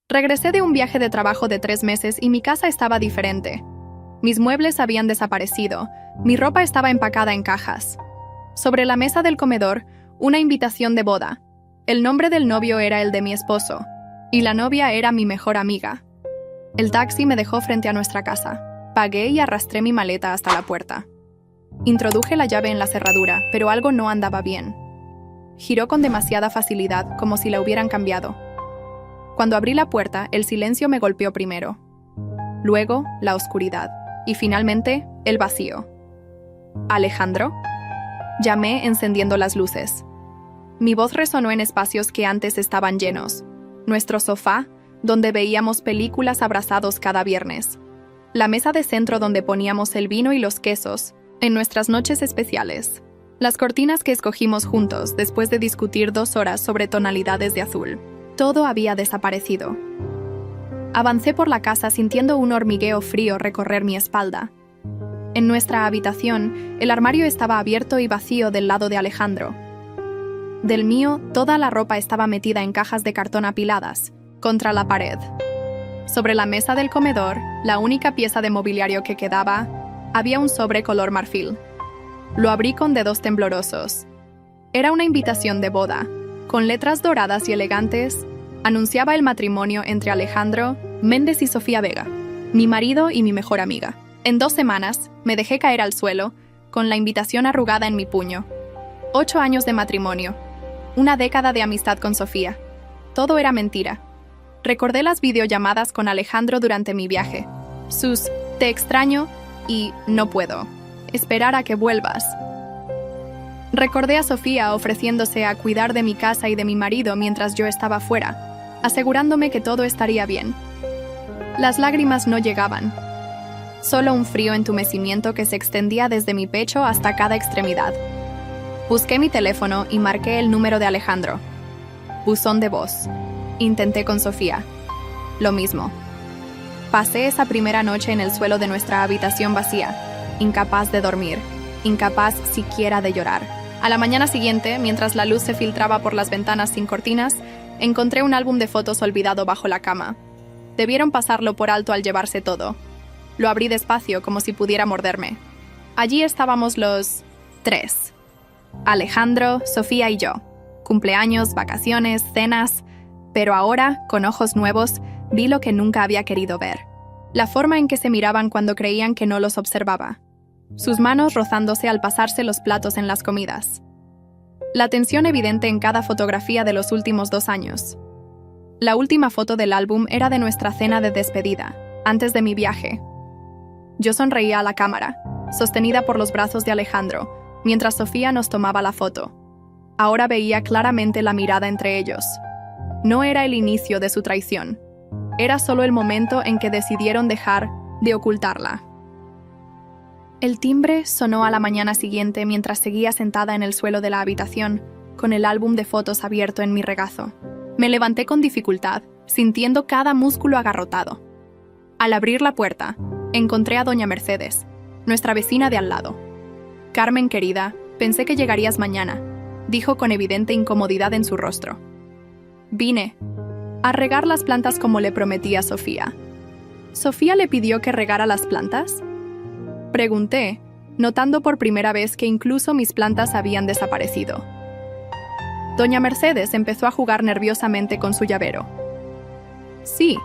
Regresé de un viaje de trabajo de 3 meses y mi casa estaba diferente. Mis muebles habían desaparecido, mi ropa estaba empacada en cajas. Sobre la mesa del comedor, una invitación de boda. El nombre del novio era el de mi esposo, y la novia era mi mejor amiga. El taxi me dejó frente a nuestra casa. Pagué y arrastré mi maleta hasta la puerta. Introduje la llave en la cerradura, pero algo no andaba bien. Giró con demasiada facilidad, como si la hubieran cambiado. Cuando abrí la puerta, el silencio me golpeó primero. Luego, la oscuridad. Y finalmente, el vacío. ¿Alejandro? Llamé encendiendo las luces. Mi voz resonó en espacios que antes estaban llenos. Nuestro sofá, donde veíamos películas abrazados cada viernes. La mesa de centro donde poníamos el vino y los quesos, en nuestras noches especiales. Las cortinas que escogimos juntos después de discutir 2 horas sobre tonalidades de azul. Todo había desaparecido. Avancé por la casa sintiendo un hormigueo frío recorrer mi espalda. En nuestra habitación, el armario estaba abierto y vacío del lado de Alejandro. Del mío, toda la ropa estaba metida en cajas de cartón apiladas, contra la pared. Sobre la mesa del comedor, la única pieza de mobiliario que quedaba, había un sobre color marfil. Lo abrí con dedos temblorosos. Era una invitación de boda. Con letras doradas y elegantes, anunciaba el matrimonio entre Alejandro Méndez y Sofía Vega, mi marido y mi mejor amiga. En 2 semanas, me dejé caer al suelo, con la invitación arrugada en mi puño. 8 años de matrimonio. Una década de amistad con Sofía. Todo era mentira. Recordé las videollamadas con Alejandro durante mi viaje. Sus "te extraño" y "no puedo esperar a que vuelvas". Recordé a Sofía ofreciéndose a cuidar de mi casa y de mi marido mientras yo estaba fuera, asegurándome que todo estaría bien. Las lágrimas no llegaban. Solo un frío entumecimiento que se extendía desde mi pecho hasta cada extremidad. Busqué mi teléfono y marqué el número de Alejandro. Buzón de voz. Intenté con Sofía. Lo mismo. Pasé esa primera noche en el suelo de nuestra habitación vacía, incapaz de dormir, incapaz siquiera de llorar. A la mañana siguiente, mientras la luz se filtraba por las ventanas sin cortinas, encontré un álbum de fotos olvidado bajo la cama. Debieron pasarlo por alto al llevarse todo. Lo abrí despacio, como si pudiera morderme. Allí estábamos los 3. Alejandro, Sofía y yo. Cumpleaños, vacaciones, cenas. Pero ahora, con ojos nuevos, vi lo que nunca había querido ver. La forma en que se miraban cuando creían que no los observaba. Sus manos rozándose al pasarse los platos en las comidas. La tensión evidente en cada fotografía de los últimos 2 años. La última foto del álbum era de nuestra cena de despedida, antes de mi viaje. Yo sonreía a la cámara, sostenida por los brazos de Alejandro, mientras Sofía nos tomaba la foto. Ahora veía claramente la mirada entre ellos. No era el inicio de su traición. Era solo el momento en que decidieron dejar de ocultarla. El timbre sonó a la mañana siguiente mientras seguía sentada en el suelo de la habitación, con el álbum de fotos abierto en mi regazo. Me levanté con dificultad, sintiendo cada músculo agarrotado. Al abrir la puerta, encontré a doña Mercedes, nuestra vecina de al lado. «Carmen, querida, pensé que llegarías mañana», dijo con evidente incomodidad en su rostro. «Vine a regar las plantas como le prometí a Sofía». «¿Sofía le pidió que regara las plantas?», pregunté, notando por primera vez que incluso mis plantas habían desaparecido. Doña Mercedes empezó a jugar nerviosamente con su llavero. «Sí,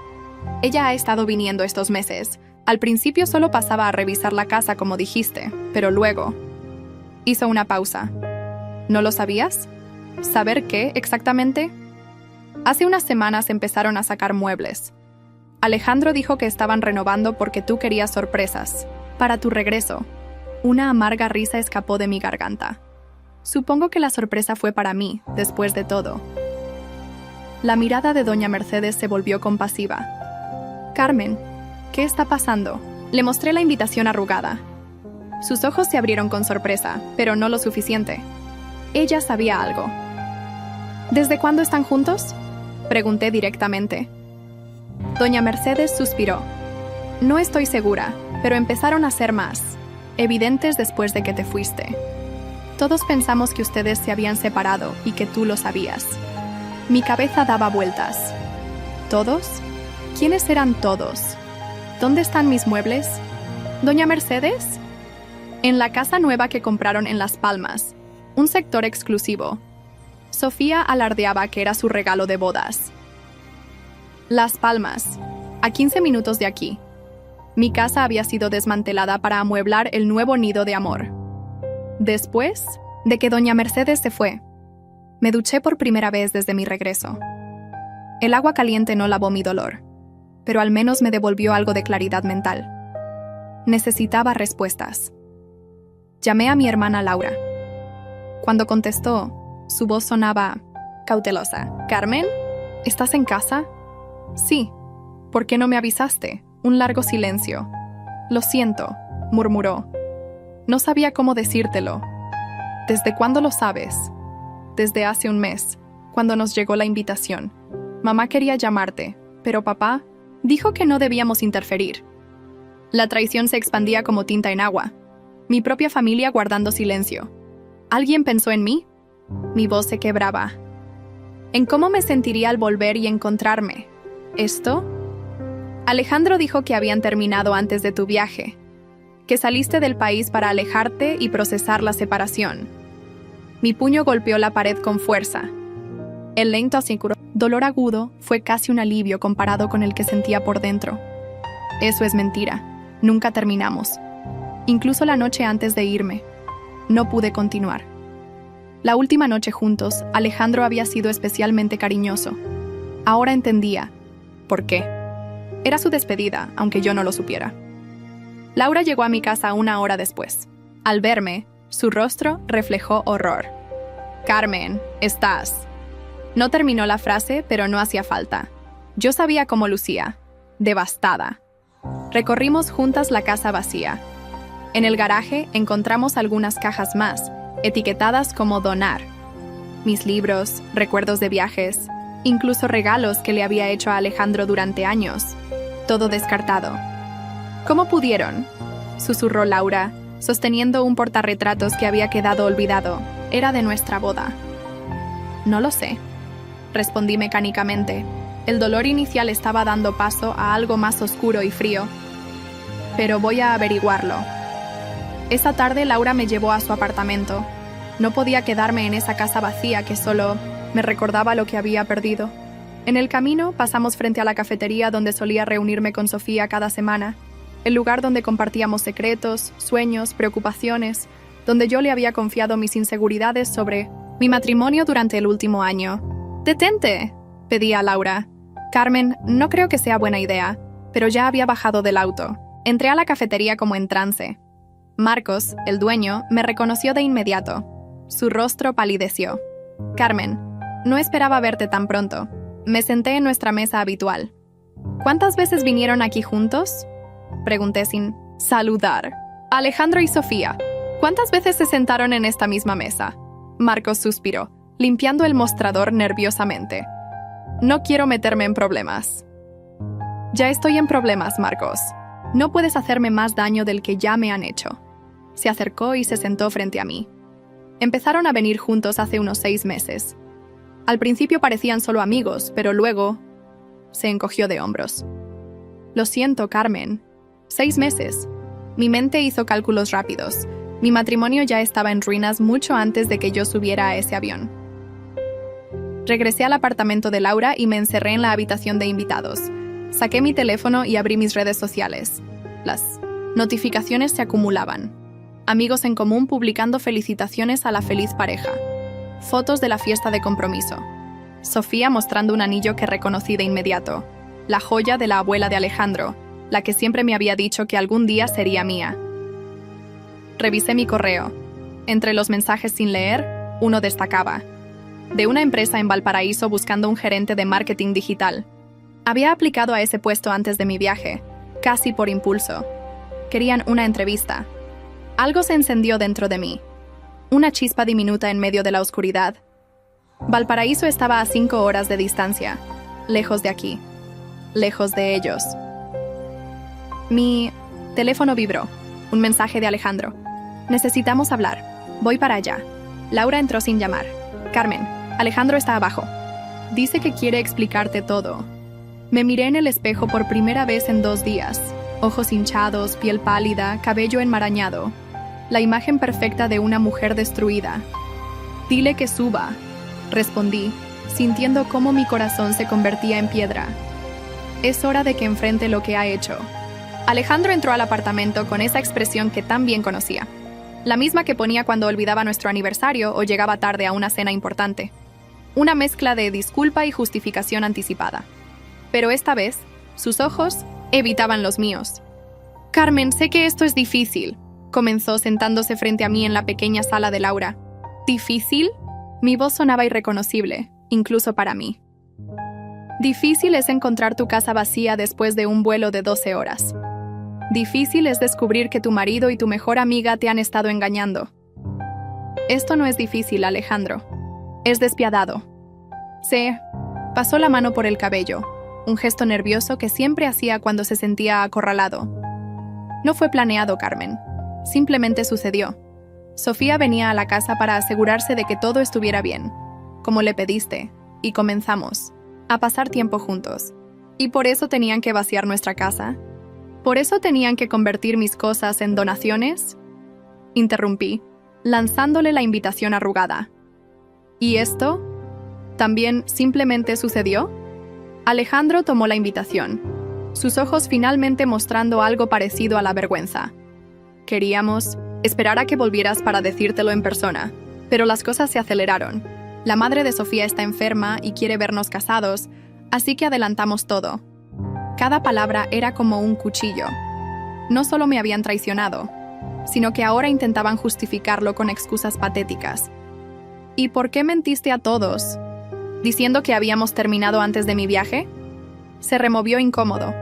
ella ha estado viniendo estos meses. Al principio solo pasaba a revisar la casa como dijiste, pero luego...». Hizo una pausa. «¿No lo sabías? ¿Saber qué, exactamente?». «Hace unas semanas empezaron a sacar muebles. Alejandro dijo que estaban renovando porque tú querías sorpresas. Para tu regreso». Una amarga risa escapó de mi garganta. Supongo que la sorpresa fue para mí, después de todo. La mirada de doña Mercedes se volvió compasiva. «Carmen, ¿qué está pasando?». Le mostré la invitación arrugada. Sus ojos se abrieron con sorpresa, pero no lo suficiente. Ella sabía algo. «¿Desde cuándo están juntos?», pregunté directamente. Doña Mercedes suspiró. «No estoy segura, pero empezaron a ser más evidentes después de que te fuiste. Todos pensamos que ustedes se habían separado y que tú lo sabías». Mi cabeza daba vueltas. ¿Todos? ¿Quiénes eran todos? ¿Dónde están mis muebles? ¿Doña Mercedes? En la casa nueva que compraron en Las Palmas, un sector exclusivo. Sofía alardeaba que era su regalo de bodas. Las Palmas, a 15 minutos de aquí. Mi casa había sido desmantelada para amueblar el nuevo nido de amor. Después de que doña Mercedes se fue, me duché por primera vez desde mi regreso. El agua caliente no lavó mi dolor, pero al menos me devolvió algo de claridad mental. Necesitaba respuestas. Llamé a mi hermana Laura. Cuando contestó, su voz sonaba cautelosa. «¿Carmen? ¿Estás en casa?» «Sí. ¿Por qué no me avisaste?» Un largo silencio. «Lo siento», murmuró. «No sabía cómo decírtelo». «¿Desde cuándo lo sabes?» «Desde hace un mes, cuando nos llegó la invitación. Mamá quería llamarte, pero papá dijo que no debíamos interferir». La traición se expandía como tinta en agua. Mi propia familia guardando silencio. ¿Alguien pensó en mí? Mi voz se quebraba. ¿En cómo me sentiría al volver y encontrarme? ¿Esto? Alejandro dijo que habían terminado antes de tu viaje, que saliste del país para alejarte y procesar la separación. Mi puño golpeó la pared con fuerza. El lento aseguró. Dolor agudo fue casi un alivio comparado con el que sentía por dentro. Eso es mentira. Nunca terminamos. Incluso la noche antes de irme, no pude continuar. La última noche juntos, Alejandro había sido especialmente cariñoso. Ahora entendía por qué. Era su despedida, aunque yo no lo supiera. Laura llegó a mi casa 1 hora después. Al verme, su rostro reflejó horror. «Carmen, estás». No terminó la frase, pero no hacía falta. Yo sabía cómo lucía, devastada. Recorrimos juntas la casa vacía. En el garaje encontramos algunas cajas más, etiquetadas como donar. Mis libros, recuerdos de viajes, incluso regalos que le había hecho a Alejandro durante años. Todo descartado. «¿Cómo pudieron?», susurró Laura, sosteniendo un portarretratos que había quedado olvidado. Era de nuestra boda. «No lo sé», respondí mecánicamente. El dolor inicial estaba dando paso a algo más oscuro y frío. «Pero voy a averiguarlo». Esa tarde Laura me llevó a su apartamento. No podía quedarme en esa casa vacía que solo me recordaba lo que había perdido. En el camino pasamos frente a la cafetería donde solía reunirme con Sofía cada semana, el lugar donde compartíamos secretos, sueños, preocupaciones, donde yo le había confiado mis inseguridades sobre mi matrimonio durante el último año. «¡Detente!», pedía a Laura. «Carmen, no creo que sea buena idea», pero ya había bajado del auto. Entré a la cafetería como en trance. Marcos, el dueño, me reconoció de inmediato. Su rostro palideció. «Carmen, no esperaba verte tan pronto». Me senté en nuestra mesa habitual. «¿Cuántas veces vinieron aquí juntos?», pregunté sin saludar. «Alejandro y Sofía. ¿Cuántas veces se sentaron en esta misma mesa?». Marcos suspiró, limpiando el mostrador nerviosamente. «No quiero meterme en problemas». «Ya estoy en problemas, Marcos. No puedes hacerme más daño del que ya me han hecho». Se acercó y se sentó frente a mí. Empezaron a venir juntos hace unos 6 meses. Al principio parecían solo amigos, pero luego se encogió de hombros. «Lo siento, Carmen. 6 meses». Mi mente hizo cálculos rápidos. Mi matrimonio ya estaba en ruinas mucho antes de que yo subiera a ese avión. Regresé al apartamento de Laura y me encerré en la habitación de invitados. Saqué mi teléfono y abrí mis redes sociales. Las notificaciones se acumulaban. Amigos en común publicando felicitaciones a la feliz pareja. Fotos de la fiesta de compromiso. Sofía mostrando un anillo que reconocí de inmediato. La joya de la abuela de Alejandro, la que siempre me había dicho que algún día sería mía. Revisé mi correo. Entre los mensajes sin leer, uno destacaba. De una empresa en Valparaíso buscando un gerente de marketing digital. Había aplicado a ese puesto antes de mi viaje, casi por impulso. Querían una entrevista. Algo se encendió dentro de mí. Una chispa diminuta en medio de la oscuridad. Valparaíso estaba a 5 horas de distancia, lejos de aquí, lejos de ellos. Mi teléfono vibró. Un mensaje de Alejandro. «Necesitamos hablar. Voy para allá». Laura entró sin llamar. «Carmen, Alejandro está abajo. Dice que quiere explicarte todo». Me miré en el espejo por primera vez en 2 días. Ojos hinchados, piel pálida, cabello enmarañado. La imagen perfecta de una mujer destruida. «Dile que suba», respondí, sintiendo cómo mi corazón se convertía en piedra. Es hora de que enfrente lo que ha hecho. Alejandro entró al apartamento con esa expresión que tan bien conocía. La misma que ponía cuando olvidaba nuestro aniversario o llegaba tarde a una cena importante. Una mezcla de disculpa y justificación anticipada. Pero esta vez, sus ojos evitaban los míos. «Carmen, sé que esto es difícil», comenzó sentándose frente a mí en la pequeña sala de Laura. ¿Difícil? Mi voz sonaba irreconocible, incluso para mí. Difícil es encontrar tu casa vacía después de un vuelo de 12 horas. Difícil es descubrir que tu marido y tu mejor amiga te han estado engañando. Esto no es difícil, Alejandro. Es despiadado. Se pasó la mano por el cabello, un gesto nervioso que siempre hacía cuando se sentía acorralado. No fue planeado, Carmen. Simplemente sucedió. Sofía venía a la casa para asegurarse de que todo estuviera bien, como le pediste, y comenzamos a pasar tiempo juntos. ¿Y por eso tenían que vaciar nuestra casa? ¿Por eso tenían que convertir mis cosas en donaciones? Interrumpí, lanzándole la invitación arrugada. ¿Y esto? ¿También simplemente sucedió? Alejandro tomó la invitación, sus ojos finalmente mostrando algo parecido a la vergüenza. Queríamos esperar a que volvieras para decírtelo en persona, pero las cosas se aceleraron. La madre de Sofía está enferma y quiere vernos casados, así que adelantamos todo. Cada palabra era como un cuchillo. No solo me habían traicionado, sino que ahora intentaban justificarlo con excusas patéticas. ¿Y por qué mentiste a todos? ¿Diciendo que habíamos terminado antes de mi viaje? Se removió incómodo.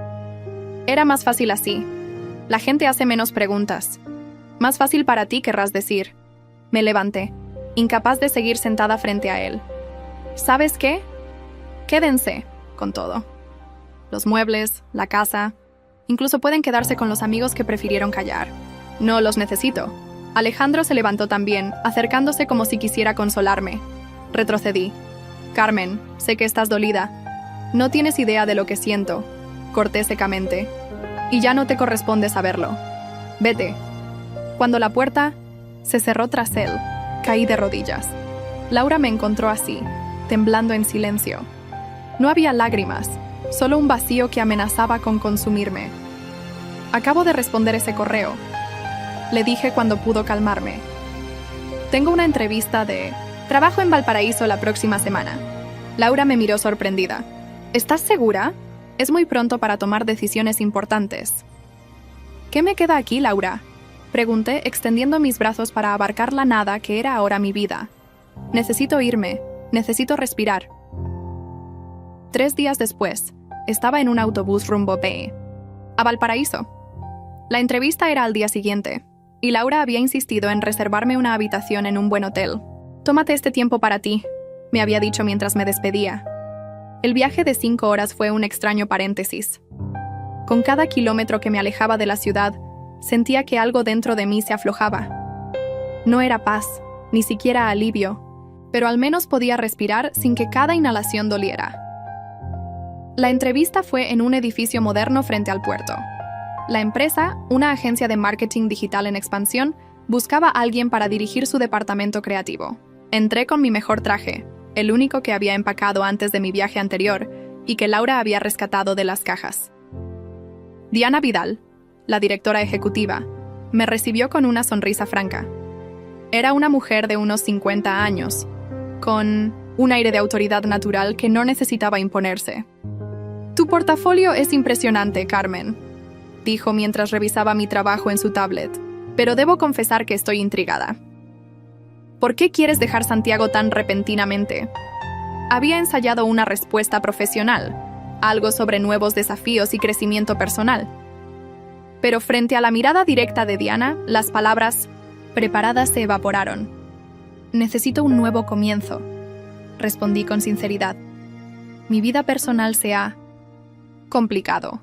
Era más fácil así. La gente hace menos preguntas. Más fácil para ti, querrás decir. Me levanté, incapaz de seguir sentada frente a él. ¿Sabes qué? Quédense con todo. Los muebles, la casa, incluso pueden quedarse con los amigos que prefirieron callar. No los necesito. Alejandro se levantó también, acercándose como si quisiera consolarme. Retrocedí. Carmen, sé que estás dolida. No tienes idea de lo que siento, corté secamente. Y ya no te corresponde saberlo. Vete. Cuando la puerta se cerró tras él, caí de rodillas. Laura me encontró así, temblando en silencio. No había lágrimas, solo un vacío que amenazaba con consumirme. Acabo de responder ese correo, le dije cuando pudo calmarme. Tengo una entrevista de trabajo en Valparaíso la próxima semana. Laura me miró sorprendida. ¿Estás segura? Es muy pronto para tomar decisiones importantes. ¿Qué me queda aquí, Laura?, pregunté, extendiendo mis brazos para abarcar la nada que era ahora mi vida. Necesito irme, necesito respirar. 3 días después, estaba en un autobús rumbo a Valparaíso. La entrevista era al día siguiente, y Laura había insistido en reservarme una habitación en un buen hotel. «Tómate este tiempo para ti», me había dicho mientras me despedía. El viaje de 5 horas fue un extraño paréntesis. Con cada kilómetro que me alejaba de la ciudad, sentía que algo dentro de mí se aflojaba. No era paz, ni siquiera alivio, pero al menos podía respirar sin que cada inhalación doliera. La entrevista fue en un edificio moderno frente al puerto. La empresa, una agencia de marketing digital en expansión, buscaba a alguien para dirigir su departamento creativo. Entré con mi mejor traje, el único que había empacado antes de mi viaje anterior y que Laura había rescatado de las cajas. Diana Vidal, la directora ejecutiva, me recibió con una sonrisa franca. Era una mujer de unos 50 años, con un aire de autoridad natural que no necesitaba imponerse. «Tu portafolio es impresionante, Carmen», dijo mientras revisaba mi trabajo en su tablet, «pero debo confesar que estoy intrigada. ¿Por qué quieres dejar Santiago tan repentinamente?» Había ensayado una respuesta profesional, algo sobre nuevos desafíos y crecimiento personal. Pero frente a la mirada directa de Diana, las palabras preparadas se evaporaron. «Necesito un nuevo comienzo», respondí con sinceridad. «Mi vida personal se ha complicado,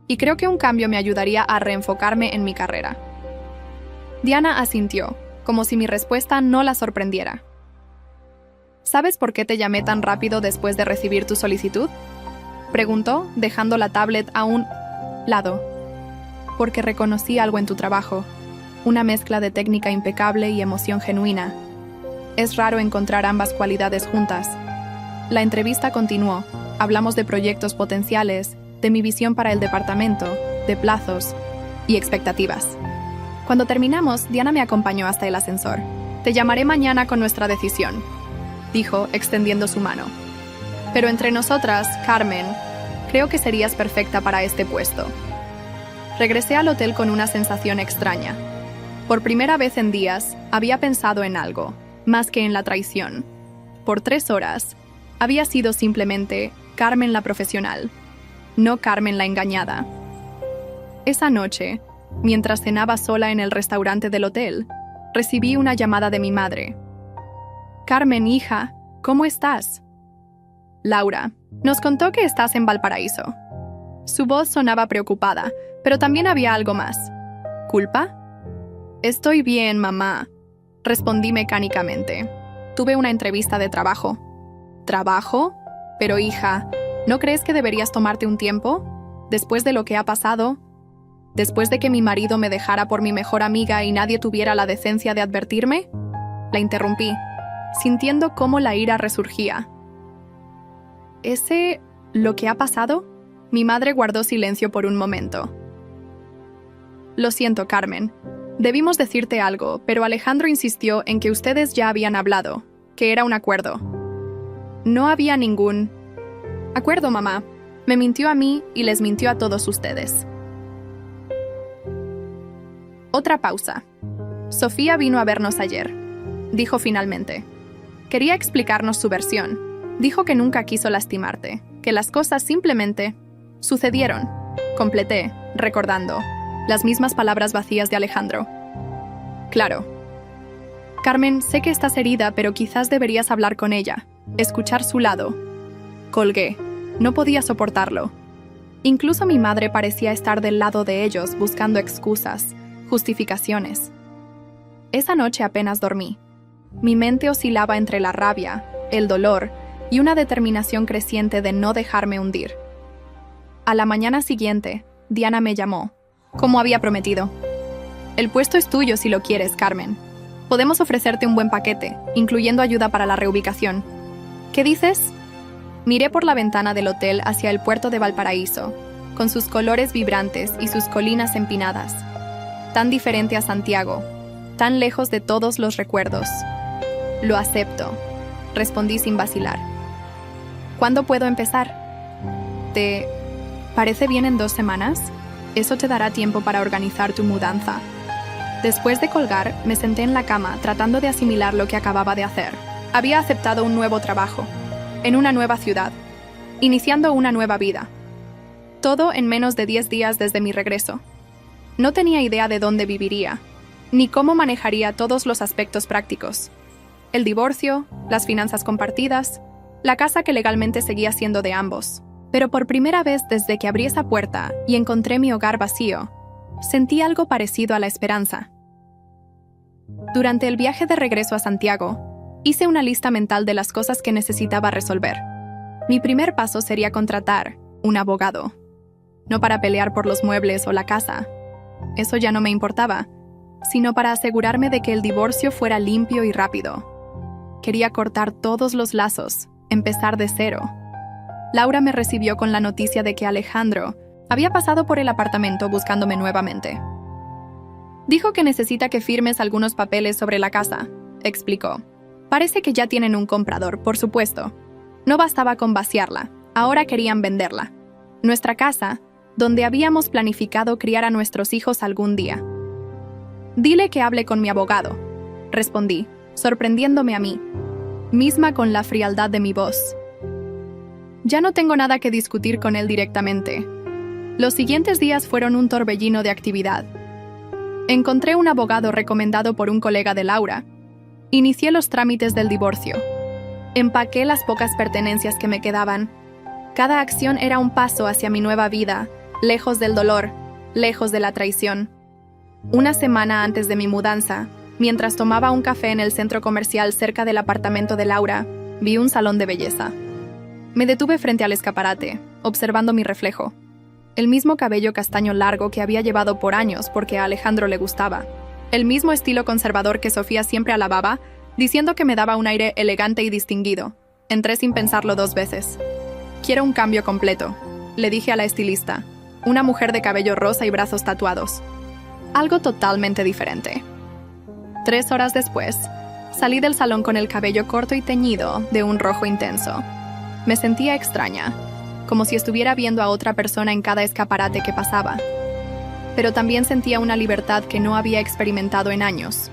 y creo que un cambio me ayudaría a reenfocarme en mi carrera». Diana asintió, como si mi respuesta no la sorprendiera. «¿Sabes por qué te llamé tan rápido después de recibir tu solicitud?», Preguntó, dejando la tablet a un lado. Porque reconocí algo en tu trabajo. Una mezcla de técnica impecable y emoción genuina. Es raro encontrar ambas cualidades juntas. La entrevista continuó. Hablamos de proyectos potenciales, de mi visión para el departamento, de plazos y expectativas. Cuando terminamos, Diana me acompañó hasta el ascensor. Te llamaré mañana con nuestra decisión, dijo, extendiendo su mano. Pero entre nosotras, Carmen, creo que serías perfecta para este puesto. Regresé al hotel con una sensación extraña. Por primera vez en días, había pensado en algo, más que en la traición. Por 3 horas, había sido simplemente Carmen la profesional, no Carmen la engañada. Esa noche, mientras cenaba sola en el restaurante del hotel, recibí una llamada de mi madre. Carmen, hija, ¿cómo estás? Laura, nos contó que estás en Valparaíso. Su voz sonaba preocupada, pero también había algo más. ¿Culpa? Estoy bien, mamá, respondí mecánicamente. Tuve una entrevista de trabajo. ¿Trabajo? Pero hija, ¿no crees que deberías tomarte un tiempo? Después de lo que ha pasado, después de que mi marido me dejara por mi mejor amiga y nadie tuviera la decencia de advertirme, la interrumpí, sintiendo cómo la ira resurgía. ¿Ese lo que ha pasado? Mi madre guardó silencio por un momento. Lo siento, Carmen. Debimos decirte algo, pero Alejandro insistió en que ustedes ya habían hablado, que era un acuerdo. No había ningún acuerdo, mamá. Me mintió a mí y les mintió a todos ustedes. Otra pausa. Sofía vino a vernos ayer, dijo finalmente. Quería explicarnos su versión. Dijo que nunca quiso lastimarte, que las cosas simplemente sucedieron. Completé, recordando las mismas palabras vacías de Alejandro. Claro. Carmen, sé que estás herida, pero quizás deberías hablar con ella, escuchar su lado. Colgué. No podía soportarlo. Incluso mi madre parecía estar del lado de ellos, buscando excusas, justificaciones. Esa noche apenas dormí. Mi mente oscilaba entre la rabia, el dolor y una determinación creciente de no dejarme hundir. A la mañana siguiente, Diana me llamó, como había prometido. El puesto es tuyo si lo quieres, Carmen. Podemos ofrecerte un buen paquete, incluyendo ayuda para la reubicación. ¿Qué dices? Miré por la ventana del hotel hacia el puerto de Valparaíso, con sus colores vibrantes y sus colinas empinadas. Tan diferente a Santiago, tan lejos de todos los recuerdos. Lo acepto, respondí sin vacilar. ¿Cuándo puedo empezar? ¿Te parece bien en 2 semanas? Eso te dará tiempo para organizar tu mudanza. Después de colgar, me senté en la cama tratando de asimilar lo que acababa de hacer. Había aceptado un nuevo trabajo, en una nueva ciudad, iniciando una nueva vida. Todo en menos de 10 días desde mi regreso. No tenía idea de dónde viviría, ni cómo manejaría todos los aspectos prácticos. El divorcio, las finanzas compartidas, la casa que legalmente seguía siendo de ambos. Pero por primera vez desde que abrí esa puerta y encontré mi hogar vacío, sentí algo parecido a la esperanza. Durante el viaje de regreso a Santiago, hice una lista mental de las cosas que necesitaba resolver. Mi primer paso sería contratar un abogado. No para pelear por los muebles o la casa. Eso ya no me importaba, sino para asegurarme de que el divorcio fuera limpio y rápido. Quería cortar todos los lazos, empezar de cero. Laura me recibió con la noticia de que Alejandro había pasado por el apartamento buscándome nuevamente. Dijo que necesita que firmes algunos papeles sobre la casa, explicó. Parece que ya tienen un comprador, por supuesto. No bastaba con vaciarla, ahora querían venderla. Nuestra casa, donde habíamos planificado criar a nuestros hijos algún día. Dile que hable con mi abogado, respondí, sorprendiéndome a mí, misma con la frialdad de mi voz. Ya no tengo nada que discutir con él directamente. Los siguientes días fueron un torbellino de actividad. Encontré un abogado recomendado por un colega de Laura. Inicié los trámites del divorcio. Empaqué las pocas pertenencias que me quedaban. Cada acción era un paso hacia mi nueva vida, lejos del dolor, lejos de la traición. Una semana antes de mi mudanza, mientras tomaba un café en el centro comercial cerca del apartamento de Laura, vi un salón de belleza. Me detuve frente al escaparate, observando mi reflejo. El mismo cabello castaño largo que había llevado por años porque a Alejandro le gustaba. El mismo estilo conservador que Sofía siempre alababa, diciendo que me daba un aire elegante y distinguido. Entré sin pensarlo 2 veces. «Quiero un cambio completo», le dije a la estilista. Una mujer de cabello rosa y brazos tatuados. Algo totalmente diferente. 3 horas después, salí del salón con el cabello corto y teñido de un rojo intenso. Me sentía extraña, como si estuviera viendo a otra persona en cada escaparate que pasaba. Pero también sentía una libertad que no había experimentado en años.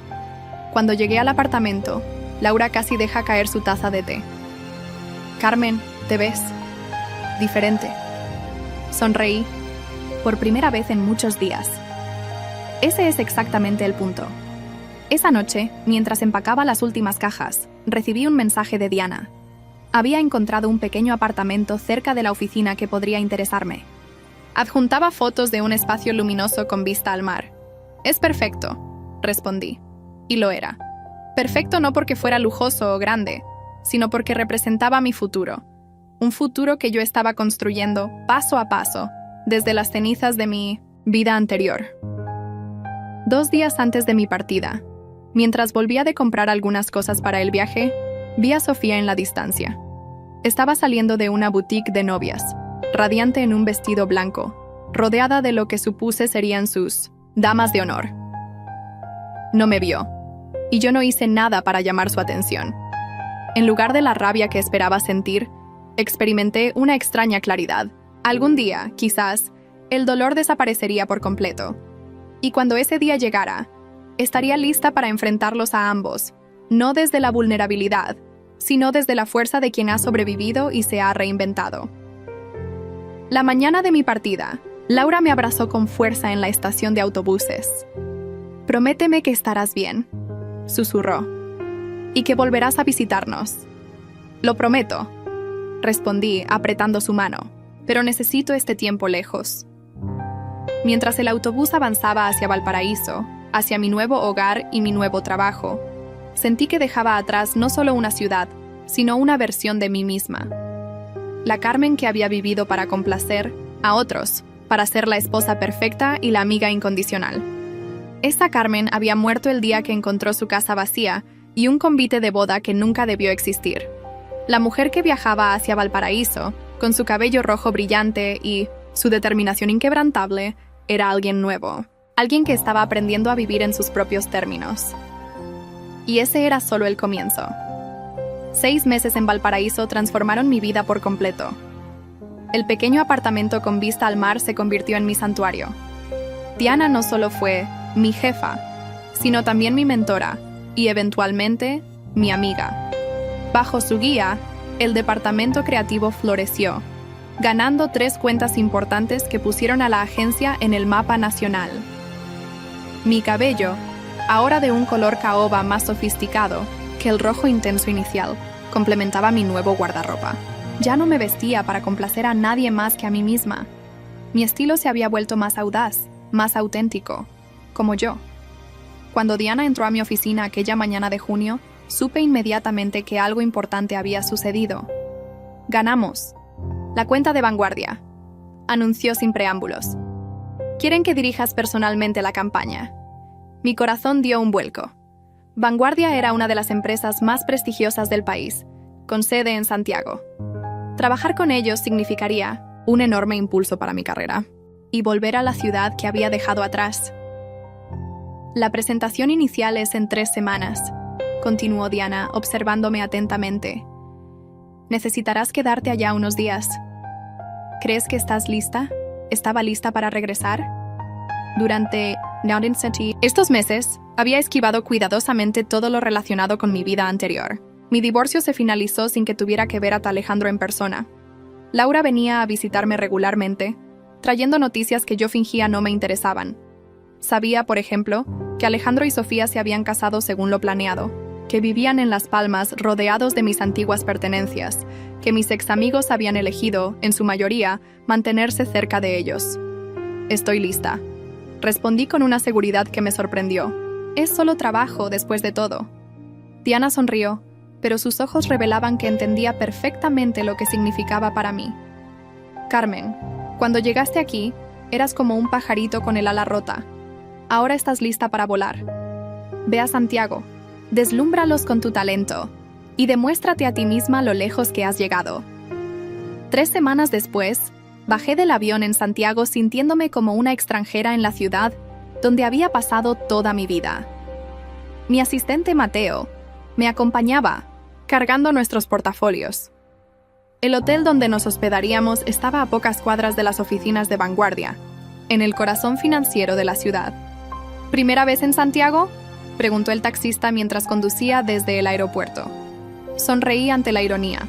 Cuando llegué al apartamento, Laura casi deja caer su taza de té. «Carmen, ¿te ves? Diferente». Sonreí, por primera vez en muchos días. Ese es exactamente el punto. Esa noche, mientras empacaba las últimas cajas, recibí un mensaje de Diana. Había encontrado un pequeño apartamento cerca de la oficina que podría interesarme. Adjuntaba fotos de un espacio luminoso con vista al mar. «Es perfecto», respondí. Y lo era. Perfecto no porque fuera lujoso o grande, sino porque representaba mi futuro. Un futuro que yo estaba construyendo paso a paso, desde las cenizas de mi vida anterior. 2 días antes de mi partida, mientras volvía de comprar algunas cosas para el viaje, vi a Sofía en la distancia. Estaba saliendo de una boutique de novias, radiante en un vestido blanco, rodeada de lo que supuse serían sus damas de honor. No me vio, y yo no hice nada para llamar su atención. En lugar de la rabia que esperaba sentir, experimenté una extraña claridad. Algún día, quizás, el dolor desaparecería por completo. Y cuando ese día llegara, estaría lista para enfrentarlos a ambos, no desde la vulnerabilidad, sino desde la fuerza de quien ha sobrevivido y se ha reinventado. La mañana de mi partida, Laura me abrazó con fuerza en la estación de autobuses. «Prométeme que estarás bien», susurró, «y que volverás a visitarnos». «Lo prometo», respondí apretando su mano, «pero necesito este tiempo lejos». Mientras el autobús avanzaba hacia Valparaíso, hacia mi nuevo hogar y mi nuevo trabajo, sentí que dejaba atrás no solo una ciudad, sino una versión de mí misma. La Carmen que había vivido para complacer a otros, para ser la esposa perfecta y la amiga incondicional. Esa Carmen había muerto el día que encontró su casa vacía y un convite de boda que nunca debió existir. La mujer que viajaba hacia Valparaíso, con su cabello rojo brillante y su determinación inquebrantable, era alguien nuevo, alguien que estaba aprendiendo a vivir en sus propios términos. Y ese era solo el comienzo. 6 meses en Valparaíso transformaron mi vida por completo. El pequeño apartamento con vista al mar se convirtió en mi santuario. Diana no solo fue mi jefa, sino también mi mentora y, eventualmente, mi amiga. Bajo su guía, el departamento creativo floreció, ganando 3 cuentas importantes que pusieron a la agencia en el mapa nacional. Mi cabello, ahora de un color caoba más sofisticado que el rojo intenso inicial, complementaba mi nuevo guardarropa. Ya no me vestía para complacer a nadie más que a mí misma. Mi estilo se había vuelto más audaz, más auténtico, como yo. Cuando Diana entró a mi oficina aquella mañana de junio, supe inmediatamente que algo importante había sucedido. «Ganamos. La cuenta de Vanguardia», anunció sin preámbulos. «Quieren que dirijas personalmente la campaña». Mi corazón dio un vuelco. Vanguardia era una de las empresas más prestigiosas del país, con sede en Santiago. Trabajar con ellos significaría un enorme impulso para mi carrera y volver a la ciudad que había dejado atrás. «La presentación inicial es en 3 semanas», continuó Diana, observándome atentamente. «Necesitarás quedarte allá unos días. ¿Crees que estás lista? ¿Estaba lista para regresar?» Durante estos meses, había esquivado cuidadosamente todo lo relacionado con mi vida anterior. Mi divorcio se finalizó sin que tuviera que ver a Alejandro en persona. Laura venía a visitarme regularmente, trayendo noticias que yo fingía no me interesaban. Sabía, por ejemplo, que Alejandro y Sofía se habían casado según lo planeado, que vivían en Las Palmas rodeados de mis antiguas pertenencias, que mis ex amigos habían elegido, en su mayoría, mantenerse cerca de ellos. «Estoy lista», respondí con una seguridad que me sorprendió. «Es solo trabajo, después de todo». Diana sonrió, pero sus ojos revelaban que entendía perfectamente lo que significaba para mí. Carmen, cuando llegaste aquí, eras como un pajarito con el ala rota. Ahora estás lista para volar. Ve a Santiago, deslúmbralos con tu talento y demuéstrate a ti misma lo lejos que has llegado. 3 semanas después, bajé del avión en Santiago sintiéndome como una extranjera en la ciudad donde había pasado toda mi vida. Mi asistente Mateo me acompañaba, cargando nuestros portafolios. El hotel donde nos hospedaríamos estaba a pocas cuadras de las oficinas de Vanguardia, en el corazón financiero de la ciudad. ¿Primera vez en Santiago?, preguntó el taxista mientras conducía desde el aeropuerto. Sonreí ante la ironía.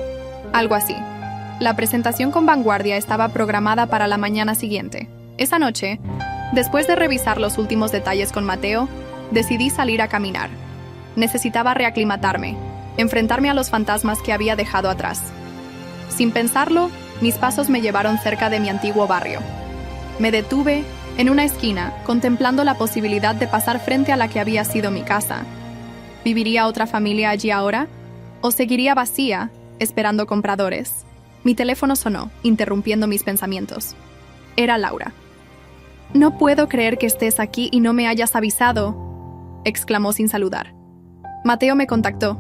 Algo así. La presentación con Vanguardia estaba programada para la mañana siguiente. Esa noche, después de revisar los últimos detalles con Mateo, decidí salir a caminar. Necesitaba reaclimatarme, enfrentarme a los fantasmas que había dejado atrás. Sin pensarlo, mis pasos me llevaron cerca de mi antiguo barrio. Me detuve en una esquina, contemplando la posibilidad de pasar frente a la que había sido mi casa. ¿Viviría otra familia allí ahora? ¿O seguiría vacía, esperando compradores? Mi teléfono sonó, interrumpiendo mis pensamientos. Era Laura. «No puedo creer que estés aquí y no me hayas avisado», exclamó sin saludar. Mateo me contactó.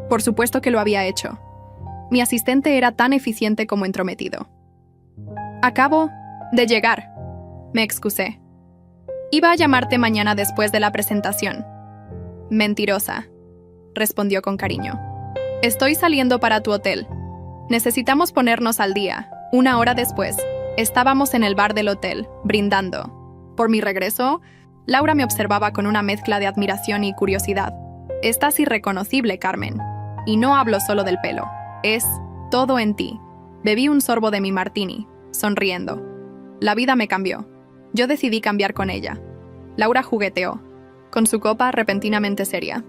Por supuesto que lo había hecho. Mi asistente era tan eficiente como entrometido. «Acabo de llegar», me excusé. «Iba a llamarte mañana después de la presentación». «Mentirosa», respondió con cariño. «Estoy saliendo para tu hotel. Necesitamos ponernos al día». 1 hora después, estábamos en el bar del hotel, brindando. Por mi regreso, Laura me observaba con una mezcla de admiración y curiosidad. «Estás irreconocible, Carmen. Y no hablo solo del pelo. Es todo en ti». Bebí un sorbo de mi martini, sonriendo. La vida me cambió. Yo decidí cambiar con ella. Laura jugueteó, con su copa repentinamente seria.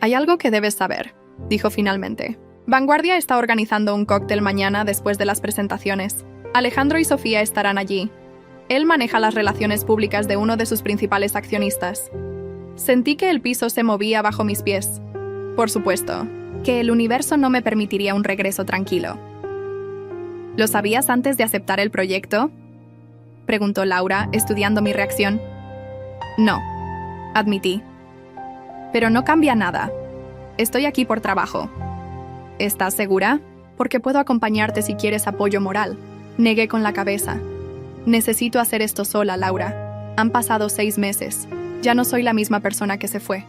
«Hay algo que debes saber», dijo finalmente. «Vanguardia está organizando un cóctel mañana después de las presentaciones. Alejandro y Sofía estarán allí. Él maneja las relaciones públicas de uno de sus principales accionistas». Sentí que el piso se movía bajo mis pies. Por supuesto, que el universo no me permitiría un regreso tranquilo. «¿Lo sabías antes de aceptar el proyecto?», preguntó Laura, estudiando mi reacción. «No», admití. «Pero no cambia nada. Estoy aquí por trabajo». «¿Estás segura? Porque puedo acompañarte si quieres apoyo moral». Negué con la cabeza. «Necesito hacer esto sola, Laura. Han pasado 6 meses. Ya no soy la misma persona que se fue».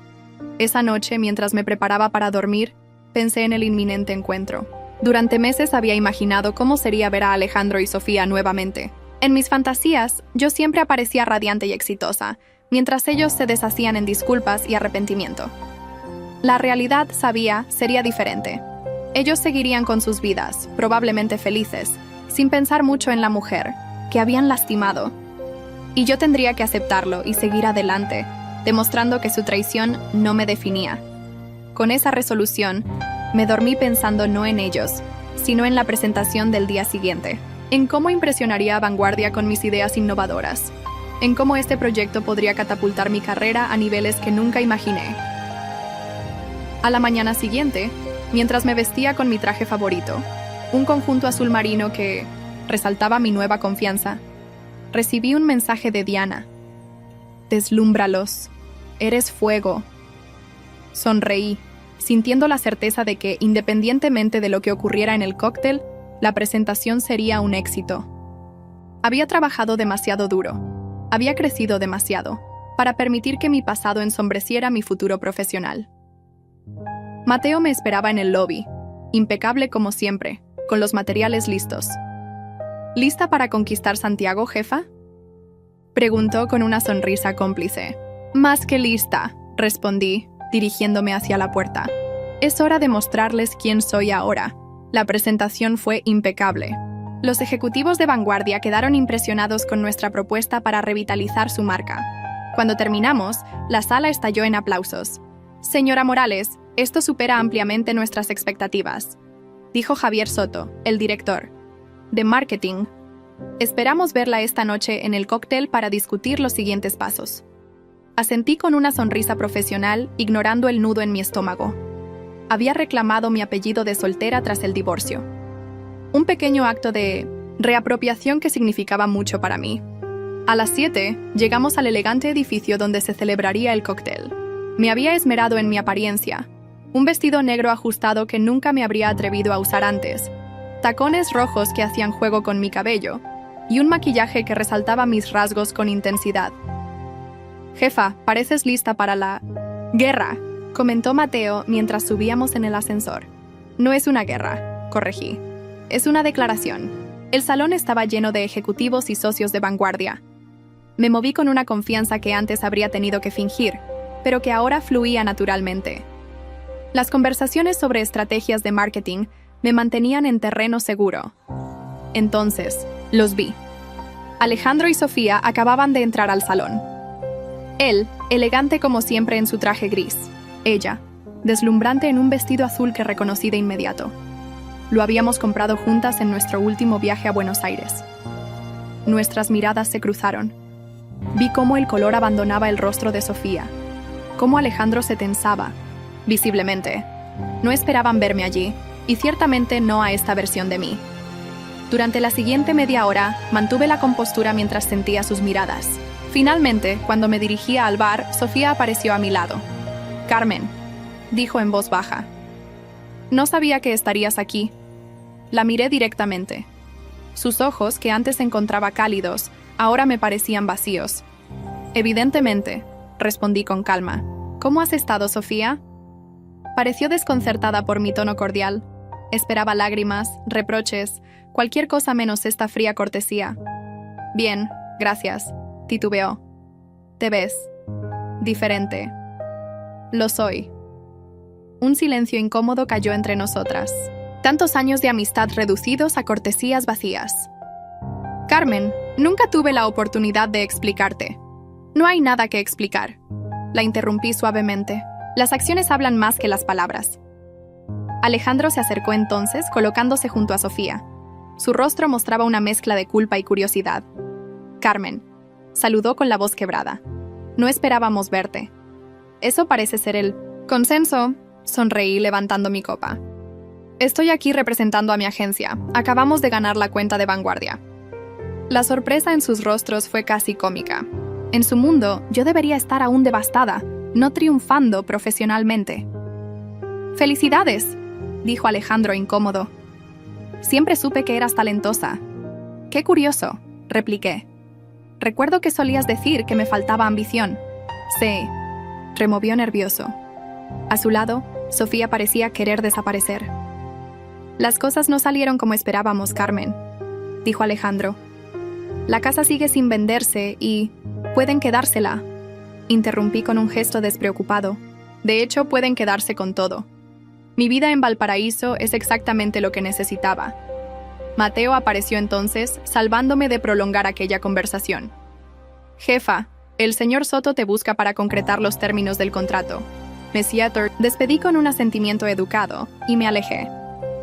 Esa noche, mientras me preparaba para dormir, pensé en el inminente encuentro. Durante meses había imaginado cómo sería ver a Alejandro y Sofía nuevamente. En mis fantasías, yo siempre aparecía radiante y exitosa, mientras ellos se deshacían en disculpas y arrepentimiento. La realidad, sabía, sería diferente. Ellos seguirían con sus vidas, probablemente felices, sin pensar mucho en la mujer, que habían lastimado. Y yo tendría que aceptarlo y seguir adelante, demostrando que su traición no me definía. Con esa resolución, me dormí pensando no en ellos, sino en la presentación del día siguiente, en cómo impresionaría a Vanguardia con mis ideas innovadoras, en cómo este proyecto podría catapultar mi carrera a niveles que nunca imaginé. A la mañana siguiente, mientras me vestía con mi traje favorito, un conjunto azul marino que resaltaba mi nueva confianza, recibí un mensaje de Diana. «Deslúmbralos. Eres fuego». Sonreí, sintiendo la certeza de que, independientemente de lo que ocurriera en el cóctel, la presentación sería un éxito. Había trabajado demasiado duro, había crecido demasiado, para permitir que mi pasado ensombreciera mi futuro profesional. Mateo me esperaba en el lobby, impecable como siempre, con los materiales listos. «¿Lista para conquistar Santiago, jefa?», preguntó con una sonrisa cómplice. «Más que lista», respondí, dirigiéndome hacia la puerta. «Es hora de mostrarles quién soy ahora». La presentación fue impecable. Los ejecutivos de Vanguardia quedaron impresionados con nuestra propuesta para revitalizar su marca. Cuando terminamos, la sala estalló en aplausos. «Señora Morales, esto supera ampliamente nuestras expectativas», dijo Javier Soto, el director de marketing. «Esperamos verla esta noche en el cóctel para discutir los siguientes pasos». Asentí con una sonrisa profesional, ignorando el nudo en mi estómago. Había reclamado mi apellido de soltera tras el divorcio. Un pequeño acto de reapropiación que significaba mucho para mí. A las 7, llegamos al elegante edificio donde se celebraría el cóctel. Me había esmerado en mi apariencia. Un vestido negro ajustado que nunca me habría atrevido a usar antes, tacones rojos que hacían juego con mi cabello, y un maquillaje que resaltaba mis rasgos con intensidad. «Jefa, pareces lista para la guerra», comentó Mateo mientras subíamos en el ascensor. «No es una guerra», corregí. «Es una declaración». El salón estaba lleno de ejecutivos y socios de vanguardia. Me moví con una confianza que antes habría tenido que fingir, pero que ahora fluía naturalmente. Las conversaciones sobre estrategias de marketing me mantenían en terreno seguro. Entonces, los vi. Alejandro y Sofía acababan de entrar al salón. Él, elegante como siempre en su traje gris. Ella, deslumbrante en un vestido azul que reconocí de inmediato. Lo habíamos comprado juntas en nuestro último viaje a Buenos Aires. Nuestras miradas se cruzaron. Vi cómo el color abandonaba el rostro de Sofía, cómo Alejandro se tensaba, visiblemente. No esperaban verme allí, y ciertamente no a esta versión de mí. Durante la siguiente media hora, mantuve la compostura mientras sentía sus miradas. Finalmente, cuando me dirigía al bar, Sofía apareció a mi lado. «Carmen», dijo en voz baja. «No sabía que estarías aquí». La miré directamente. Sus ojos, que antes encontraba cálidos, ahora me parecían vacíos. «Evidentemente», respondí con calma. «¿Cómo has estado, Sofía?» Pareció desconcertada por mi tono cordial. Esperaba lágrimas, reproches, cualquier cosa menos esta fría cortesía. «Bien, gracias», titubeó. «Te ves diferente». «Lo soy». Un silencio incómodo cayó entre nosotras. Tantos años de amistad reducidos a cortesías vacías. «Carmen, nunca tuve la oportunidad de explicarte». «No hay nada que explicar», la interrumpí suavemente. «Las acciones hablan más que las palabras». Alejandro se acercó entonces, colocándose junto a Sofía. Su rostro mostraba una mezcla de culpa y curiosidad. «Carmen», saludó con la voz quebrada. «No esperábamos verte». «Eso parece ser el consenso», sonreí levantando mi copa. «Estoy aquí representando a mi agencia. Acabamos de ganar la cuenta de vanguardia». La sorpresa en sus rostros fue casi cómica. En su mundo, yo debería estar aún devastada, no triunfando profesionalmente. «¡Felicidades!», dijo Alejandro incómodo. «Siempre supe que eras talentosa». «Qué curioso», repliqué. «Recuerdo que solías decir que me faltaba ambición». Se removió nervioso. A su lado, Sofía parecía querer desaparecer. «Las cosas no salieron como esperábamos, Carmen», dijo Alejandro. «La casa sigue sin venderse y pueden quedársela». Interrumpí con un gesto despreocupado. «De hecho, pueden quedarse con todo. Mi vida en Valparaíso es exactamente lo que necesitaba». Mateo apareció entonces, salvándome de prolongar aquella conversación. «Jefa, el señor Soto te busca para concretar los términos del contrato». Despedí con un asentimiento educado y me alejé,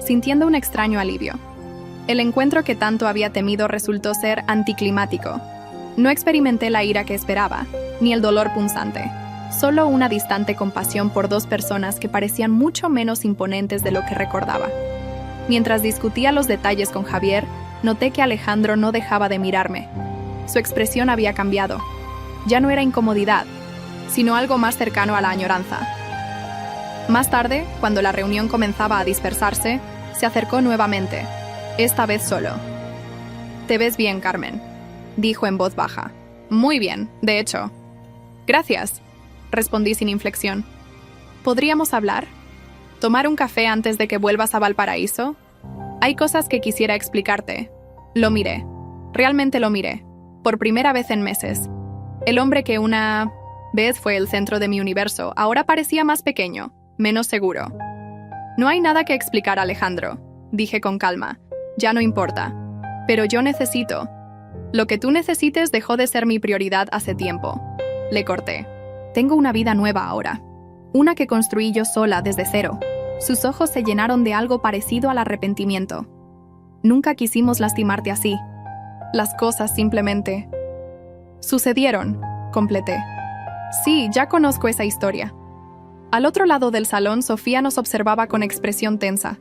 sintiendo un extraño alivio. El encuentro que tanto había temido resultó ser anticlimático. No experimenté la ira que esperaba, ni el dolor punzante. Solo una distante compasión por dos personas que parecían mucho menos imponentes de lo que recordaba. Mientras discutía los detalles con Javier, noté que Alejandro no dejaba de mirarme. Su expresión había cambiado. Ya no era incomodidad, sino algo más cercano a la añoranza. Más tarde, cuando la reunión comenzaba a dispersarse, se acercó nuevamente, esta vez solo. «Te ves bien, Carmen», dijo en voz baja. «Muy bien, de hecho». «Gracias», respondí sin inflexión. «¿Podríamos hablar? ¿Tomar un café antes de que vuelvas a Valparaíso? Hay cosas que quisiera explicarte». Lo miré. Realmente lo miré. Por primera vez en meses. El hombre que una vez fue el centro de mi universo ahora parecía más pequeño, menos seguro. «No hay nada que explicar, Alejandro», dije con calma. «Ya no importa. Pero yo necesito. Lo que tú necesites dejó de ser mi prioridad hace tiempo». Le corté. «Tengo una vida nueva ahora. Una que construí yo sola desde cero». Sus ojos se llenaron de algo parecido al arrepentimiento. «Nunca quisimos lastimarte así. Las cosas simplemente sucedieron», completé. «Sí, ya conozco esa historia». Al otro lado del salón, Sofía nos observaba con expresión tensa.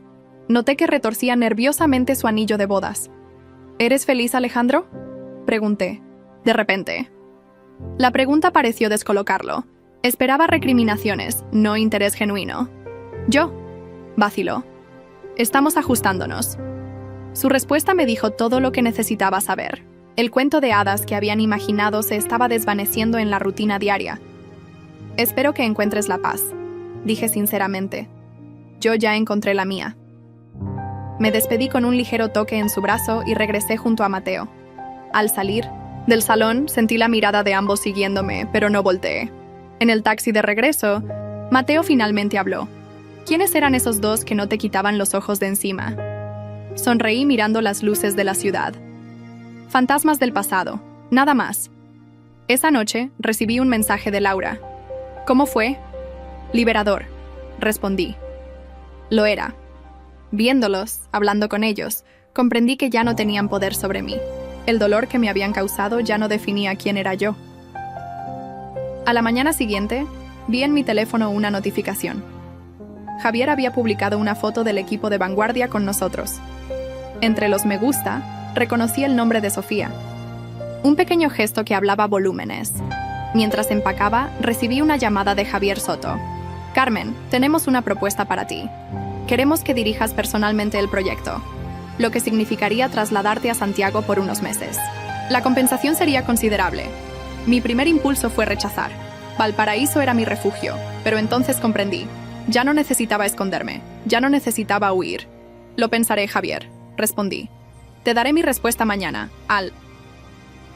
Noté que retorcía nerviosamente su anillo de bodas. ¿Eres feliz, Alejandro? Pregunté, de repente. La pregunta pareció descolocarlo. Esperaba recriminaciones, no interés genuino. Yo, vaciló. Estamos ajustándonos. Su respuesta me dijo todo lo que necesitaba saber. El cuento de hadas que habían imaginado se estaba desvaneciendo en la rutina diaria. Espero que encuentres la paz, dije sinceramente. Yo ya encontré la mía. Me despedí con un ligero toque en su brazo y regresé junto a Mateo. Al salir del salón, sentí la mirada de ambos siguiéndome, pero no volteé. En el taxi de regreso, Mateo finalmente habló. ¿Quiénes eran esos dos que no te quitaban los ojos de encima? Sonreí mirando las luces de la ciudad. Fantasmas del pasado, nada más. Esa noche recibí un mensaje de Laura. ¿Cómo fue? Liberador, respondí. Lo era. Viéndolos, hablando con ellos, comprendí que ya no tenían poder sobre mí. El dolor que me habían causado ya no definía quién era yo. A la mañana siguiente, vi en mi teléfono una notificación. Javier había publicado una foto del equipo de vanguardia con nosotros. Entre los me gusta, reconocí el nombre de Sofía. Un pequeño gesto que hablaba volúmenes. Mientras empacaba, recibí una llamada de Javier Soto. Carmen, tenemos una propuesta para ti. Queremos que dirijas personalmente el proyecto, lo que significaría trasladarte a Santiago por unos meses. La compensación sería considerable. Mi primer impulso fue rechazar. Valparaíso era mi refugio, pero entonces comprendí. Ya no necesitaba esconderme, ya no necesitaba huir. Lo pensaré, Javier, respondí. Te daré mi respuesta mañana. Al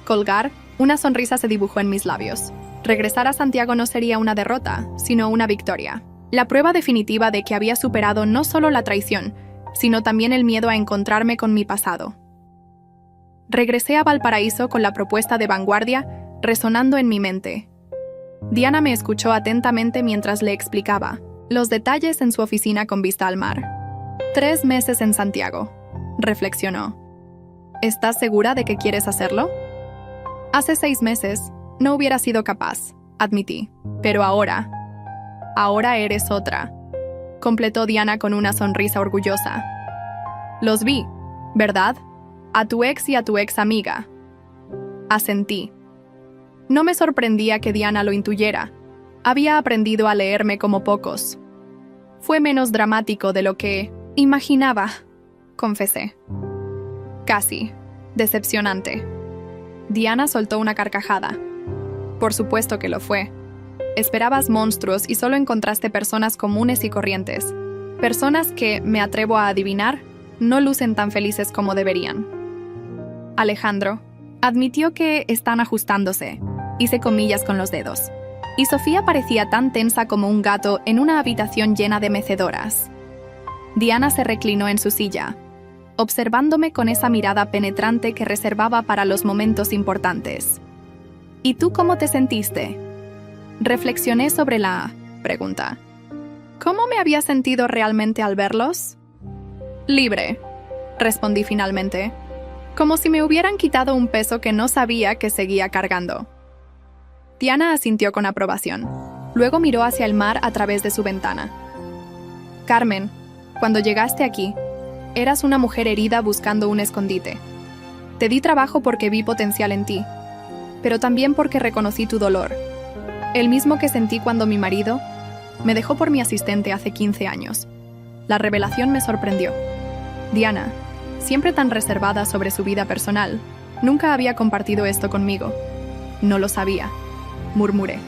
colgar, una sonrisa se dibujó en mis labios. Regresar a Santiago no sería una derrota, sino una victoria. La prueba definitiva de que había superado no solo la traición, sino también el miedo a encontrarme con mi pasado. Regresé a Valparaíso con la propuesta de vanguardia resonando en mi mente. Diana me escuchó atentamente mientras le explicaba los detalles en su oficina con vista al mar. 3 meses en Santiago, reflexionó. ¿Estás segura de que quieres hacerlo? Hace 6 meses no hubiera sido capaz, admití, pero ahora eres otra, completó Diana con una sonrisa orgullosa. Los vi, ¿verdad? A tu ex y a tu ex amiga. Asentí. No me sorprendía que Diana lo intuyera. Había aprendido a leerme como pocos. Fue menos dramático de lo que imaginaba, confesé. Casi decepcionante. Diana soltó una carcajada. Por supuesto que lo fue. Esperabas monstruos y solo encontraste personas comunes y corrientes. Personas que, me atrevo a adivinar, no lucen tan felices como deberían. Alejandro admitió que están ajustándose. Hice comillas con los dedos. Y Sofía parecía tan tensa como un gato en una habitación llena de mecedoras. Diana se reclinó en su silla, observándome con esa mirada penetrante que reservaba para los momentos importantes. ¿Y tú cómo te sentiste? Reflexioné sobre la pregunta. ¿Cómo me había sentido realmente al verlos? Libre, respondí finalmente, como si me hubieran quitado un peso que no sabía que seguía cargando. Diana asintió con aprobación. Luego miró hacia el mar a través de su ventana. Carmen, cuando llegaste aquí, eras una mujer herida buscando un escondite. Te di trabajo porque vi potencial en ti, pero también porque reconocí tu dolor. El mismo que sentí cuando mi marido me dejó por mi asistente hace 15 años. La revelación me sorprendió. Diana, siempre tan reservada sobre su vida personal, nunca había compartido esto conmigo. No lo sabía, murmuré,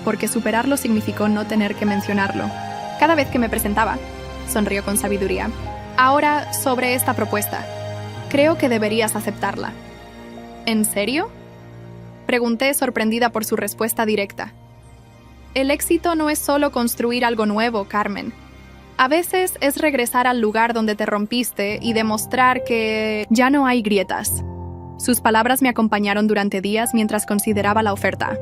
porque superarlo significó no tener que mencionarlo. Cada vez que me presentaba, sonrió con sabiduría. Ahora, sobre esta propuesta. Creo que deberías aceptarla. ¿En serio? Pregunté, sorprendida por su respuesta directa. El éxito no es solo construir algo nuevo, Carmen. A veces es regresar al lugar donde te rompiste y demostrar que ya no hay grietas. Sus palabras me acompañaron durante días mientras consideraba la oferta.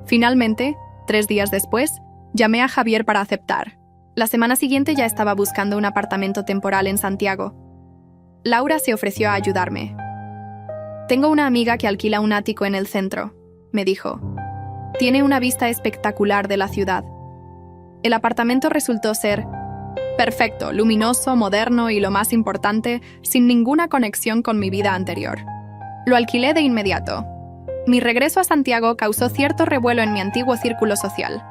Finalmente, 3 días después, llamé a Javier para aceptar. La semana siguiente ya estaba buscando un apartamento temporal en Santiago. Laura se ofreció a ayudarme. Tengo una amiga que alquila un ático en el centro, me dijo. Tiene una vista espectacular de la ciudad. El apartamento resultó ser Perfecto, luminoso, moderno y, lo más importante, sin ninguna conexión con mi vida anterior. Lo alquilé de inmediato. Mi regreso a Santiago causó cierto revuelo en mi antiguo círculo social.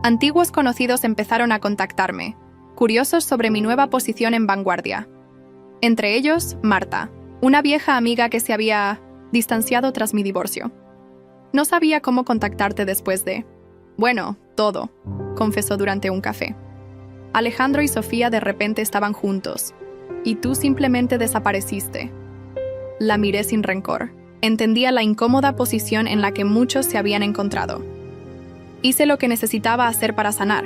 Antiguos conocidos empezaron a contactarme, curiosos sobre mi nueva posición en Vanguardia. Entre ellos, Marta, una vieja amiga que se había distanciado tras mi divorcio. No sabía cómo contactarte después de... Bueno, todo, confesó durante un café. Alejandro y Sofía de repente estaban juntos, y tú simplemente desapareciste. La miré sin rencor. Entendía la incómoda posición en la que muchos se habían encontrado. Hice lo que necesitaba hacer para sanar.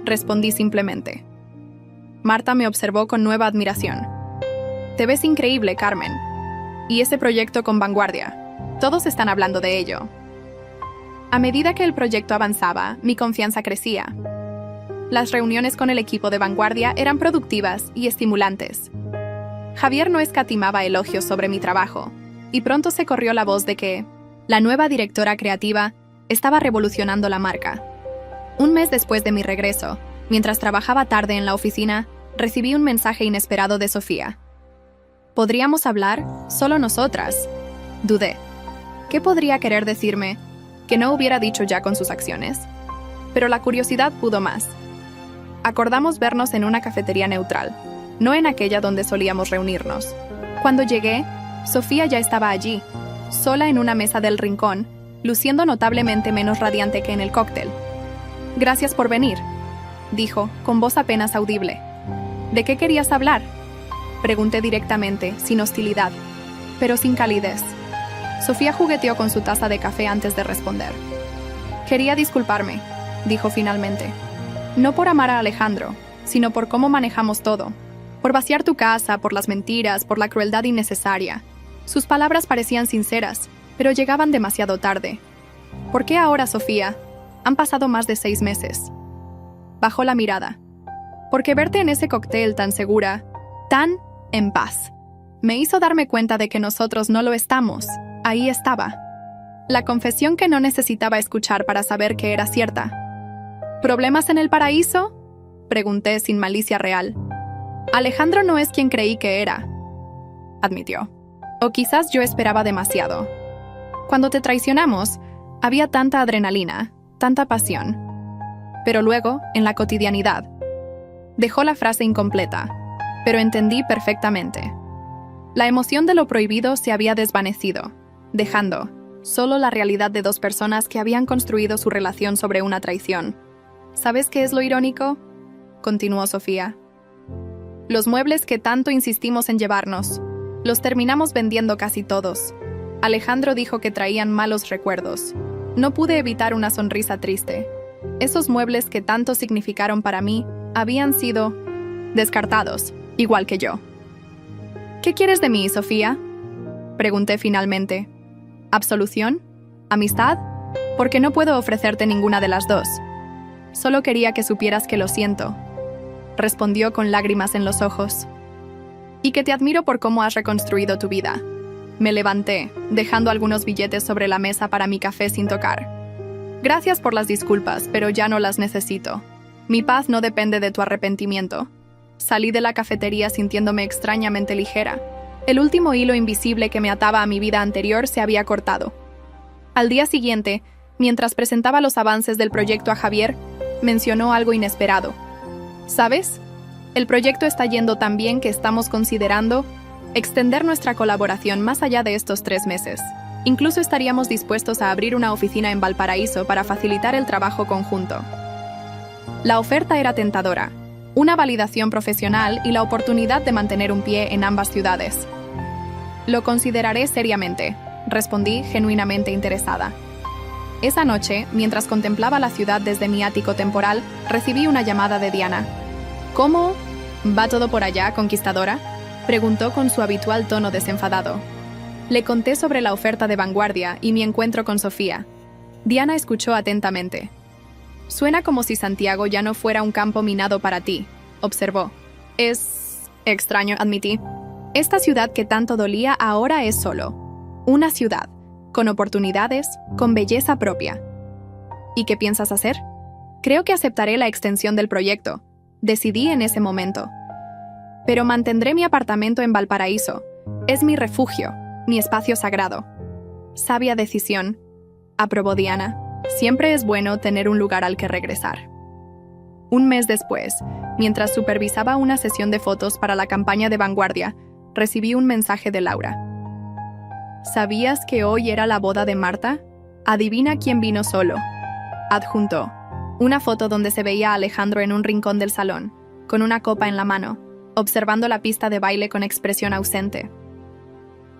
Respondí simplemente. Marta me observó con nueva admiración. Te ves increíble, Carmen. Y ese proyecto con Vanguardia. Todos están hablando de ello. A medida que el proyecto avanzaba, mi confianza crecía. Las reuniones con el equipo de Vanguardia eran productivas y estimulantes. Javier no escatimaba elogios sobre mi trabajo, y pronto se corrió la voz de que la nueva directora creativa estaba revolucionando la marca. Un mes después de mi regreso, mientras trabajaba tarde en la oficina, recibí un mensaje inesperado de Sofía. ¿Podríamos hablar? Solo nosotras. Dudé. ¿Qué podría querer decirme que no hubiera dicho ya con sus acciones? Pero la curiosidad pudo más. Acordamos vernos en una cafetería neutral, no en aquella donde solíamos reunirnos. Cuando llegué, Sofía ya estaba allí, sola en una mesa del rincón, luciendo notablemente menos radiante que en el cóctel. «Gracias por venir», dijo, con voz apenas audible. «¿De qué querías hablar?», pregunté directamente, sin hostilidad, pero sin calidez. Sofía jugueteó con su taza de café antes de responder. «Quería disculparme», dijo finalmente. «No por amar a Alejandro, sino por cómo manejamos todo. Por vaciar tu casa, por las mentiras, por la crueldad innecesaria». Sus palabras parecían sinceras, pero llegaban demasiado tarde. «¿Por qué ahora, Sofía? Han pasado más de 6 meses». Bajó la mirada. «Porque verte en ese cóctel tan segura, tan en paz, me hizo darme cuenta de que nosotros no lo estamos». Ahí estaba. La confesión que no necesitaba escuchar para saber que era cierta. ¿Problemas en el paraíso?, pregunté sin malicia real. Alejandro no es quien creí que era, admitió. O quizás yo esperaba demasiado. Cuando te traicionamos, había tanta adrenalina, tanta pasión. Pero luego, en la cotidianidad. Dejó la frase incompleta, pero entendí perfectamente. La emoción de lo prohibido se había desvanecido, dejando solo la realidad de 2 personas que habían construido su relación sobre una traición. ¿Sabes qué es lo irónico?, continuó Sofía. Los muebles que tanto insistimos en llevarnos, los terminamos vendiendo casi todos. Alejandro dijo que traían malos recuerdos. No pude evitar una sonrisa triste. Esos muebles que tanto significaron para mí habían sido descartados, igual que yo. ¿Qué quieres de mí, Sofía?, pregunté finalmente. ¿Absolución? ¿Amistad? Porque no puedo ofrecerte ninguna de las dos. Solo quería que supieras que lo siento, respondió con lágrimas en los ojos. Y que te admiro por cómo has reconstruido tu vida. Me levanté, dejando algunos billetes sobre la mesa para mi café sin tocar. Gracias por las disculpas, pero ya no las necesito. Mi paz no depende de tu arrepentimiento. Salí de la cafetería sintiéndome extrañamente ligera. El último hilo invisible que me ataba a mi vida anterior se había cortado. Al día siguiente, mientras presentaba los avances del proyecto a Javier, mencionó algo inesperado. ¿Sabes? El proyecto está yendo tan bien que estamos considerando extender nuestra colaboración más allá de estos 3 meses. Incluso estaríamos dispuestos a abrir una oficina en Valparaíso para facilitar el trabajo conjunto. La oferta era tentadora. Una validación profesional y la oportunidad de mantener un pie en ambas ciudades. Lo consideraré seriamente, respondí genuinamente interesada. Esa noche, mientras contemplaba la ciudad desde mi ático temporal, recibí una llamada de Diana. ¿Cómo? ¿Va todo por allá, conquistadora?, preguntó con su habitual tono desenfadado. Le conté sobre la oferta de Vanguardia y mi encuentro con Sofía. Diana escuchó atentamente. «Suena como si Santiago ya no fuera un campo minado para ti», observó. «Es extraño», admití. «Esta ciudad que tanto dolía ahora es solo una ciudad, con oportunidades, con belleza propia». «¿Y qué piensas hacer?». «Creo que aceptaré la extensión del proyecto. decidí en ese momento. Pero mantendré mi apartamento en Valparaíso. Es mi refugio, mi espacio sagrado. Sabia decisión, aprobó Diana. Siempre es bueno tener un lugar al que regresar. Un mes después, mientras supervisaba una sesión de fotos para la campaña de Vanguardia, recibí un mensaje de Laura. ¿Sabías que hoy era la boda de Marta? Adivina quién vino solo. Adjuntó una foto donde se veía a Alejandro en un rincón del salón, con una copa en la mano, observando la pista de baile con expresión ausente.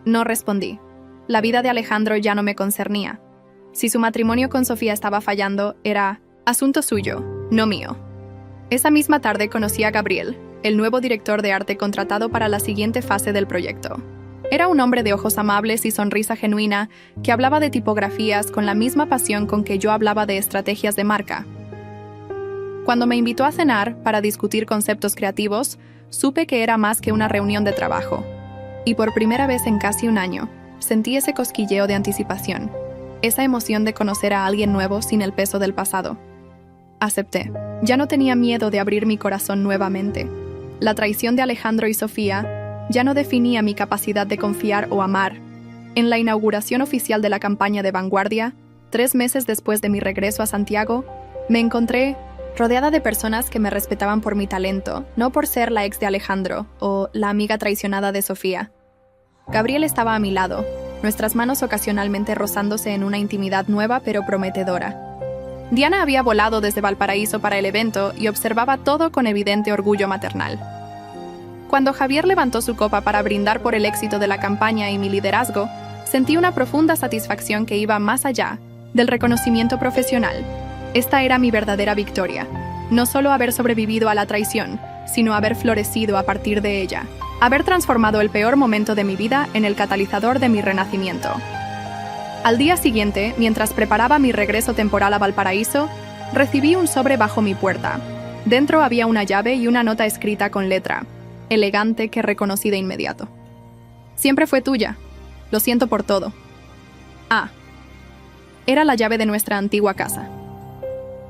No respondí. La vida de Alejandro ya no me concernía. Si su matrimonio con Sofía estaba fallando, era asunto suyo, no mío. Esa misma tarde conocí a Gabriel, el nuevo director de arte contratado para la siguiente fase del proyecto. Era un hombre de ojos amables y sonrisa genuina que hablaba de tipografías con la misma pasión con que yo hablaba de estrategias de marca. Cuando me invitó a cenar para discutir conceptos creativos, supe que era más que una reunión de trabajo. Y por primera vez en casi un año, sentí ese cosquilleo de anticipación, esa emoción de conocer a alguien nuevo sin el peso del pasado. Acepté. Ya no tenía miedo de abrir mi corazón nuevamente. La traición de Alejandro y Sofía ya no definía mi capacidad de confiar o amar. En la inauguración oficial de la campaña de Vanguardia, 3 meses después de mi regreso a Santiago, me encontré rodeada de personas que me respetaban por mi talento, no por ser la ex de Alejandro o la amiga traicionada de Sofía. Gabriel estaba a mi lado, nuestras manos ocasionalmente rozándose en una intimidad nueva pero prometedora. Diana había volado desde Valparaíso para el evento y observaba todo con evidente orgullo maternal. Cuando Javier levantó su copa para brindar por el éxito de la campaña y mi liderazgo, sentí una profunda satisfacción que iba más allá del reconocimiento profesional. Esta era mi verdadera victoria. No solo haber sobrevivido a la traición, sino haber florecido a partir de ella. Haber transformado el peor momento de mi vida en el catalizador de mi renacimiento. Al día siguiente, mientras preparaba mi regreso temporal a Valparaíso, recibí un sobre bajo mi puerta. Dentro había una llave y una nota escrita con letra elegante que reconocí de inmediato. Siempre fue tuya. Lo siento por todo. Ah. Era la llave de nuestra antigua casa.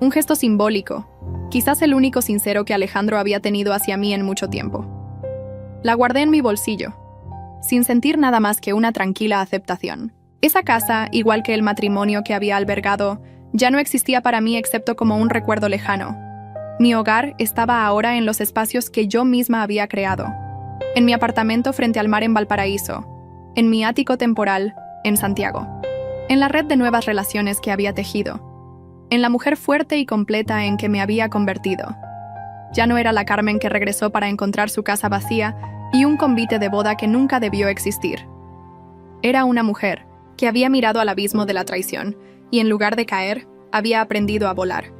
Un gesto simbólico, quizás el único sincero que Alejandro había tenido hacia mí en mucho tiempo. La guardé en mi bolsillo, sin sentir nada más que una tranquila aceptación. Esa casa, igual que el matrimonio que había albergado, ya no existía para mí excepto como un recuerdo lejano. Mi hogar estaba ahora en los espacios que yo misma había creado. En mi apartamento frente al mar en Valparaíso, en mi ático temporal en Santiago, en la red de nuevas relaciones que había tejido, en la mujer fuerte y completa en que me había convertido. Ya no era la Carmen que regresó para encontrar su casa vacía y un convite de boda que nunca debió existir. Era una mujer que había mirado al abismo de la traición y en lugar de caer, había aprendido a volar.